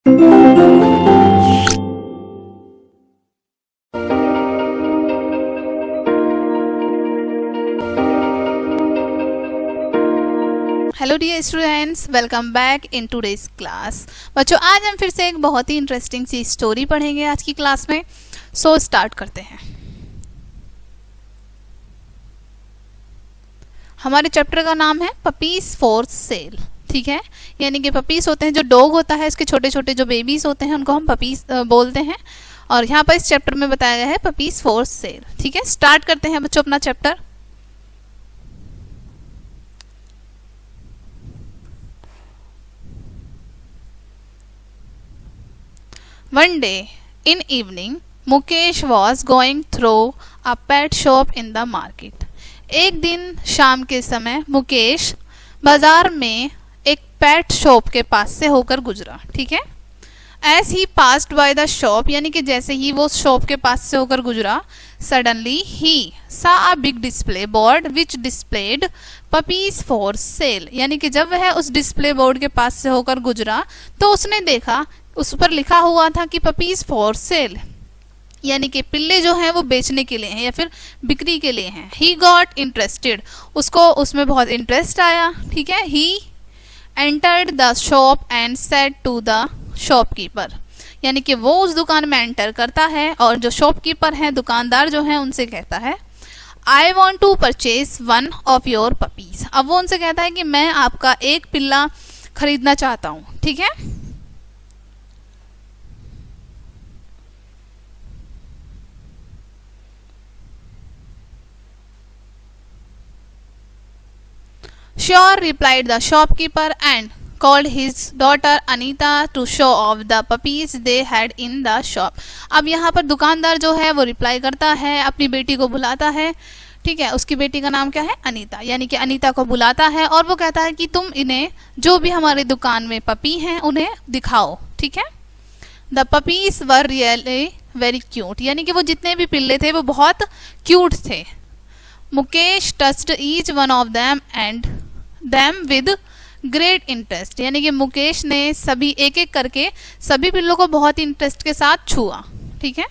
Hello dear students, welcome back in today's class. बच्चों, आज हम फिर से एक बहुत ही इंटरेस्टिंग सी स्टोरी पढ़ेंगे आज की क्लास में। सो स्टार्ट करते हैं। हमारे चैप्टर का नाम है पपीज फॉर सेल। ठीक है, यानी कि पपीज होते हैं, जो डॉग होता है उसके छोटे छोटे जो बेबीज होते हैं उनको हम पपीज बोलते हैं। और यहाँ पर इस चैप्टर में बताया गया है पपीज फॉर सेल। ठीक है, स्टार्ट करते हैं बच्चों अपना chapter. One day in evening, Mukesh was going through a pet shop in the market. एक दिन शाम के समय मुकेश बाजार में एक पेट शॉप के पास से होकर गुजरा। ठीक है, As he passed by the shop, यानी कि जैसे ही वो शॉप के पास से होकर गुजरा, suddenly he saw a big display board which displayed puppies for sale. यानी कि जब वह उस डिस्प्ले बोर्ड के पास से होकर गुजरा तो उसने देखा उस पर लिखा हुआ था कि पपीज फॉर सेल, यानी कि पिल्ले जो हैं वो बेचने के लिए हैं या फिर बिक्री के लिए हैं। ही गॉट इंटरेस्टेड, उसको उसमें बहुत इंटरेस्ट आया। ठीक है, he entered the shop and said to the shopkeeper, यानी कि वो उस दुकान में एंटर करता है और जो शॉपकीपर है, दुकानदार जो है, उनसे कहता है I want to purchase one of your puppies. अब वो उनसे कहता है कि मैं आपका एक पिल्ला खरीदना चाहता हूँ। ठीक है, Sure, replied the shopkeeper and called his daughter Anita to show off the puppies they had in the shop. अब यहाँ पर दुकानदार जो है वो रिप्लाई करता है, अपनी बेटी को बुलाता है। ठीक है, उसकी बेटी का नाम क्या है? अनीता, यानी कि अनीता को बुलाता है और वो कहता है कि तुम इन्हें जो भी हमारी दुकान में पपी हैं उन्हें दिखाओ। ठीक है, the puppies were really very cute, यानी कि वो जितने भी पिल्ले थे वो बहुत क्यूट थे। Mukesh touched each one of them and them with great interest, यानी कि मुकेश ने सभी एक एक करके सभी पिल्लों को बहुत इंटरेस्ट के साथ छुआ। ठीक है,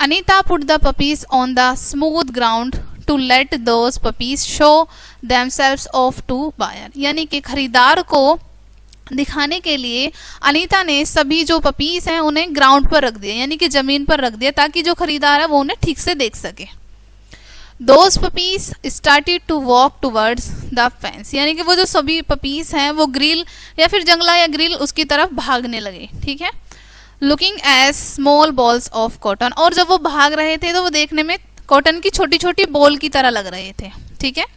Anita put the puppies on the smooth ground to let those puppies show themselves off to buyer, यानी कि खरीदार को दिखाने के लिए अनीता ने सभी जो पपीज हैं उन्हें ग्राउंड पर रख दिया, यानी कि जमीन पर रख दिया, ताकि जो खरीदार है वो उन्हें ठीक से देख सके। Those puppies started to walk towards the fence, यानी कि वो जो सभी पपीज हैं वो ग्रिल या फिर जंगला या ग्रिल उसकी तरफ भागने लगे। ठीक है, looking as small balls of cotton, और जब वो भाग रहे थे तो वो देखने में कॉटन की छोटी छोटी बॉल की तरह लग रहे थे। ठीक है,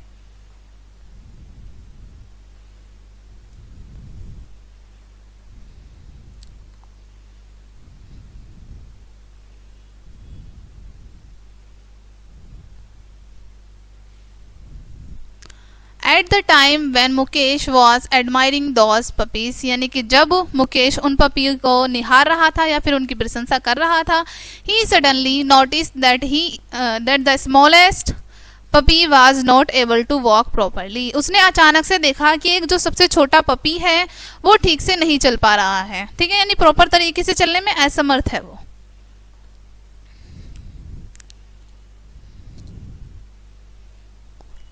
at the time when Mukesh was admiring those puppies, यानी कि जब मुकेश उन पपी को निहार रहा था या फिर उनकी प्रशंसा कर रहा था, he suddenly notice that the smallest puppy was not able to walk properly. उसने अचानक से देखा कि एक जो सबसे छोटा पपी है वो ठीक से नहीं चल पा रहा है। ठीक है, यानी प्रॉपर तरीके से चलने में असमर्थ है वो।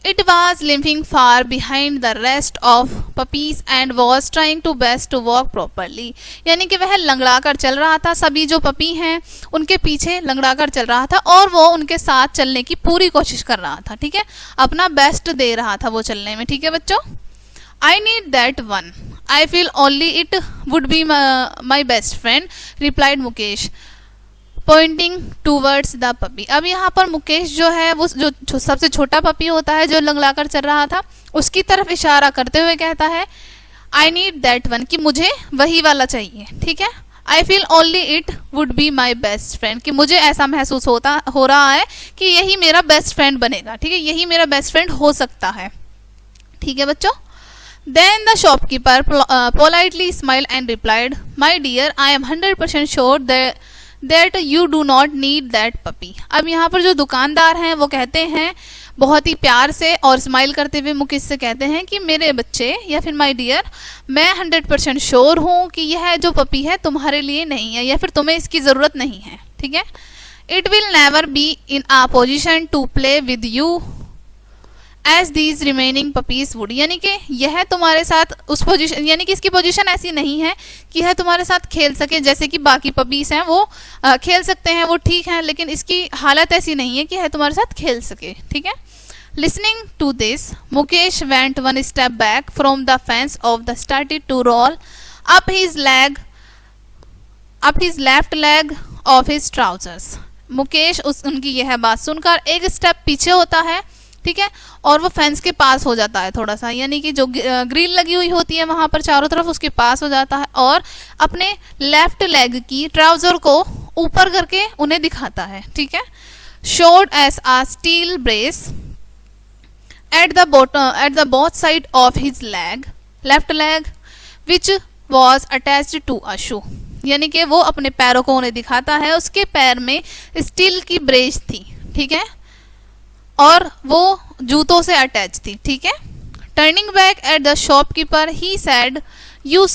It was limping far behind the rest of puppies and was trying to best to walk properly, यानी कि वह लंगड़ा कर चल रहा था, सभी जो पपी हैं उनके पीछे लंगड़ा कर चल रहा था और वो उनके साथ चलने की पूरी कोशिश कर रहा था। ठीक है, अपना बेस्ट दे रहा था वो चलने में। ठीक है बच्चों, I need that one. I feel only it would be my best friend, replied Mukesh, pointing towards the puppy. अब यहाँ पर मुकेश जो है वो जो सबसे छोटा पपी होता है जो लंगड़ाकर चल रहा था उसकी तरफ इशारा करते हुए कहता है आई नीड दैट वन, कि मुझे वही वाला चाहिए। ठीक है, I feel only it would be my best friend, कि मुझे ऐसा महसूस हो रहा है कि यही मेरा बेस्ट फ्रेंड बनेगा। ठीक है, यही मेरा बेस्ट फ्रेंड हो सकता है। ठीक है बच्चों, Then the shopkeeper politely smiled and replied, "My dear, I am 100% sure that you do not need that puppy." अब यहाँ पर जो दुकानदार हैं वो कहते हैं बहुत ही प्यार से और स्माइल करते हुए मुकेश से कहते हैं कि मेरे बच्चे या फिर माय डियर, मैं 100% श्योर हूँ कि यह जो पपी है तुम्हारे लिए नहीं है या फिर तुम्हें इसकी ज़रूरत नहीं है, ठीक है। It will never be in a position to play with you as these remaining puppies would, यानी कि यह तुम्हारे साथ उस पोजीशन, यानी कि इसकी पोजीशन ऐसी नहीं है कि यह तुम्हारे साथ खेल सके, जैसे कि बाकी पपीज हैं वो खेल सकते हैं, वो ठीक है, लेकिन इसकी हालत ऐसी नहीं है कि यह तुम्हारे साथ खेल सके, ठीक है। Listening to this Mukesh went one step back from the fence of the started to roll up his left leg of his trousers. Mukesh उनकी यह बात सुनकर एक स्टेप पीछे होता है, ठीक है, और वो फेंस के पास हो जाता है थोड़ा सा, यानी कि जो ग्रिल लगी हुई होती है वहां पर चारों तरफ, उसके पास हो जाता है और अपने लेफ्ट लेग की ट्राउजर को ऊपर करके उन्हें दिखाता है, ठीक है। Showed as a steel brace at the both side of his left leg which was attached to a shoe, यानी कि वो अपने पैरों को उन्हें दिखाता है, उसके पैर में स्टील की ब्रेस थी, ठीक है, और वो जूतों से अटैच थी, ठीक है। Turning back at the shopkeeper he said you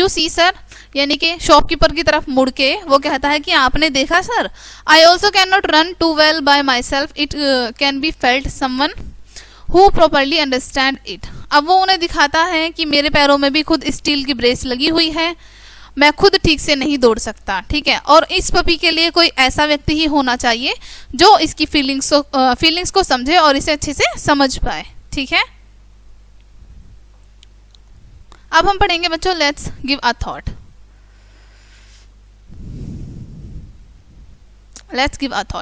see sir, यानी कि शॉपकीपर की तरफ मुड़ के वो कहता है कि आपने देखा sir, I also can not run too well by myself, it can be felt someone who properly understand it. अब वो उन्हें दिखाता है कि मेरे पैरों में भी खुद स्टील की ब्रेस लगी हुई है, मैं खुद ठीक से नहीं दौड़ सकता, ठीक है, और इस पपी के लिए कोई ऐसा व्यक्ति ही होना चाहिए जो इसकी फीलिंग्स को समझे और इसे अच्छे से समझ पाए, ठीक है। अब हम पढ़ेंगे बच्चों, let's give a thought.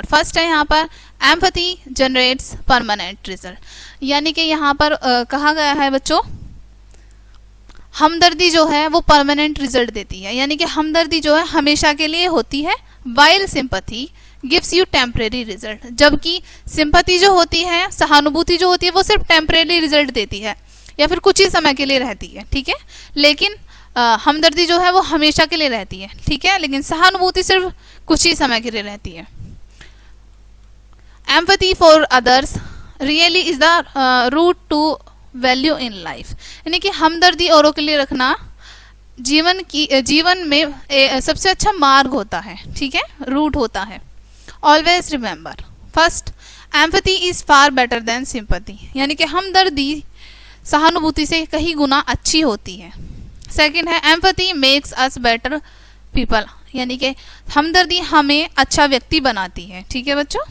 First है यहाँ पर एम्पैथी जनरेट्स परमानेंट रिजल्ट, यानी कि यहाँ पर कहा गया है बच्चों, हमदर्दी जो है वो परमानेंट रिजल्ट देती है, यानी कि हमदर्दी जो है हमेशा के लिए होती है, while sympathy gives you temporary result, जबकि सिंपैथी जो होती है, सहानुभूति जो होती है, वो सिर्फ टेम्परेरी रिजल्ट देती है या फिर कुछ ही समय के लिए रहती है, ठीक है, लेकिन हमदर्दी जो है वो हमेशा के लिए रहती है, ठीक है, लेकिन सहानुभूति सिर्फ कुछ ही समय के लिए रहती है। Empathy for others really is the root to value in life, यानी कि हमदर्दी औरों के लिए रखना जीवन में सबसे अच्छा मार्ग होता है, ठीक है, रूट होता है। Always remember, first empathy is far better than sympathy, यानी कि हमदर्दी सहानुभूति से कहीं गुना अच्छी होती है। सेकंड है empathy makes us better people, यानी कि हमदर्दी हमें अच्छा व्यक्ति बनाती है, ठीक है बच्चों।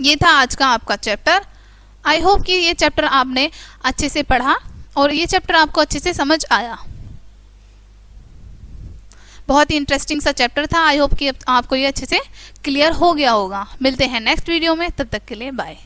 ये था आज का आपका चैप्टर। आई होप कि ये चैप्टर आपने अच्छे से पढ़ा और ये चैप्टर आपको अच्छे से समझ आया। बहुत ही इंटरेस्टिंग सा चैप्टर था। आई होप कि आपको ये अच्छे से क्लियर हो गया होगा। मिलते हैं नेक्स्ट वीडियो में, तब तक के लिए बाय।